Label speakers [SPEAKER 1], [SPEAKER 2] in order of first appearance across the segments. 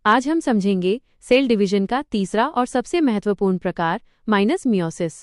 [SPEAKER 1] आज हम समझेंगे सेल डिवीजन का तीसरा और सबसे महत्वपूर्ण प्रकार मियोसिस।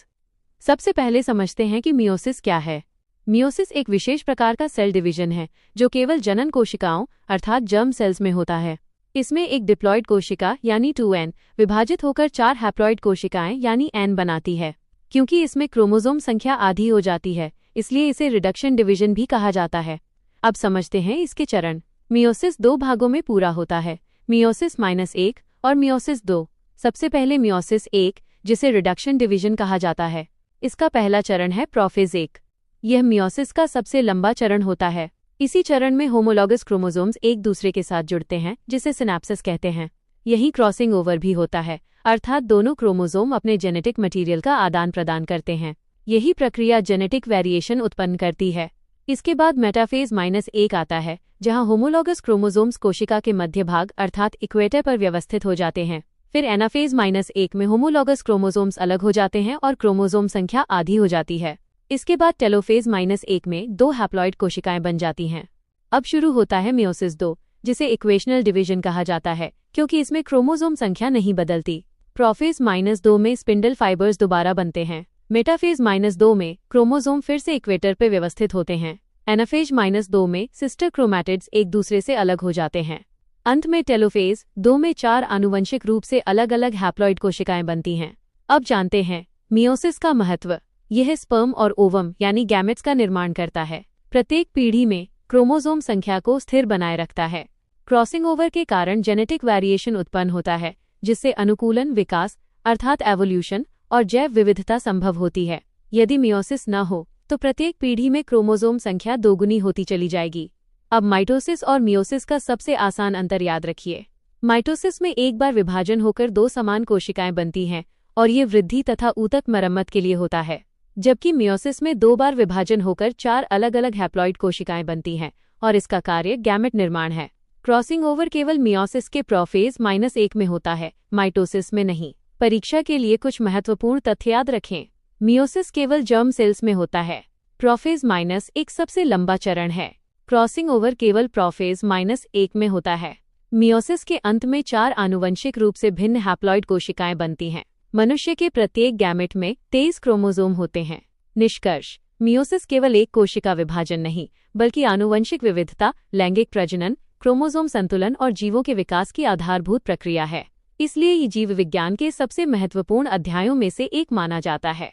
[SPEAKER 1] सबसे पहले समझते हैं कि मियोसिस क्या है। मियोसिस एक विशेष प्रकार का सेल डिवीजन है जो केवल जनन कोशिकाओं अर्थात जर्म सेल्स में होता है। इसमें एक डिप्लॉइड कोशिका यानी 2n विभाजित होकर 4 हैप्लॉइड कोशिकाएं यानी n बनाती है। क्योंकि इसमें क्रोमोसोम संख्या आधी हो जाती है, इसलिए इसे रिडक्शन डिवीजन भी कहा जाता है। अब समझते हैं इसके चरण। मियोसिस 2 भागों में पूरा होता है, मियोसिस -1 और मियोसिस 2। सबसे पहले मियोसिस 1, जिसे रिडक्शन डिवीजन कहा जाता है। इसका पहला चरण है प्रोफेज 1। यह मियोसिस का सबसे लंबा चरण होता है। इसी चरण में होमोलॉगस क्रोमोसोम्स एक दूसरे के साथ जुड़ते हैं, जिसे सिनेप्सिस कहते हैं। यही क्रॉसिंग ओवर भी होता है, अर्थात दोनों क्रोमोसोम अपने जेनेटिक मटेरियल का आदान प्रदान करते हैं। यही प्रक्रिया जेनेटिक वेरिएशन उत्पन्न करती है। इसके बाद मेटाफेज -1 आता है, जहां होमोलॉगस क्रोमोसोम्स कोशिका के मध्य भाग अर्थात इक्वेटर पर व्यवस्थित हो जाते हैं। फिर एनाफेज -1 में होमोलॉगस क्रोमोसोम्स अलग हो जाते हैं और क्रोमोसोम संख्या आधी हो जाती है। इसके बाद टेलोफेज -1 में 2 हैप्लॉइड कोशिकाएं बन जाती हैं। अब शुरू होता है मियोसिस 2, जिसे इक्वेशनल डिवीजन कहा जाता है, क्योंकि इसमें क्रोमोसोम संख्या नहीं बदलती। प्रोफेज -2 में स्पिंडल फाइबर्स दोबारा बनते हैं। मेटाफेज -2 में क्रोमोसोम फिर से इक्वेटर पर व्यवस्थित होते हैं। एनाफेज -2 में सिस्टर क्रोमैटिड्स एक दूसरे से अलग हो जाते हैं। अंत में टेलोफेज 2 में 4 आनुवंशिक रूप से अलग अलग हैप्लॉइड कोशिकाएं बनती हैं। अब जानते हैं मियोसिस का महत्व। यह स्पर्म और ओवम यानी गैमेट्स का निर्माण करता है। प्रत्येक पीढ़ी में क्रोमोसोम संख्या को स्थिर बनाए रखता है। क्रॉसिंग ओवर के कारण जेनेटिक वेरिएशन उत्पन्न होता है, जिससे अनुकूलन, विकास अर्थात एवोल्यूशन और जैव विविधता संभव होती है। यदि मियोसिस न हो तो प्रत्येक पीढ़ी में क्रोमोसोम संख्या दोगुनी होती चली जाएगी। अब माइटोसिस और मियोसिस का सबसे आसान अंतर याद रखिए। माइटोसिस में एक बार विभाजन होकर 2 समान कोशिकाएं बनती हैं और ये वृद्धि तथा ऊतक मरम्मत के लिए होता है, जबकि मियोसिस में 2 बार विभाजन होकर 4 अलग अलग हैप्लॉइड कोशिकाएं बनती हैं और इसका कार्य गैमेट निर्माण है। क्रॉसिंग ओवर केवल मियोसिस के प्रोफेज -1 में होता है, माइटोसिस में नहीं। परीक्षा के लिए कुछ महत्वपूर्ण तथ्य याद रखें। मियोसिस केवल जर्म सेल्स में होता है। प्रोफेज -1 सबसे लंबा चरण है। क्रॉसिंग ओवर केवल प्रोफेज -1 में होता है। मियोसिस के अंत में 4 आनुवंशिक रूप से भिन्न हैप्लॉइड कोशिकाएं बनती हैं। मनुष्य के प्रत्येक गैमेट में 23 क्रोमोसोम होते हैं। निष्कर्ष: मियोसिस केवल एक कोशिका विभाजन नहीं, बल्कि आनुवंशिक विविधता, लैंगिक प्रजनन, क्रोमोसोम संतुलन और जीवों के विकास की आधारभूत प्रक्रिया है। इसलिए ये जीव विज्ञान के सबसे महत्वपूर्ण अध्यायों में से एक माना जाता है।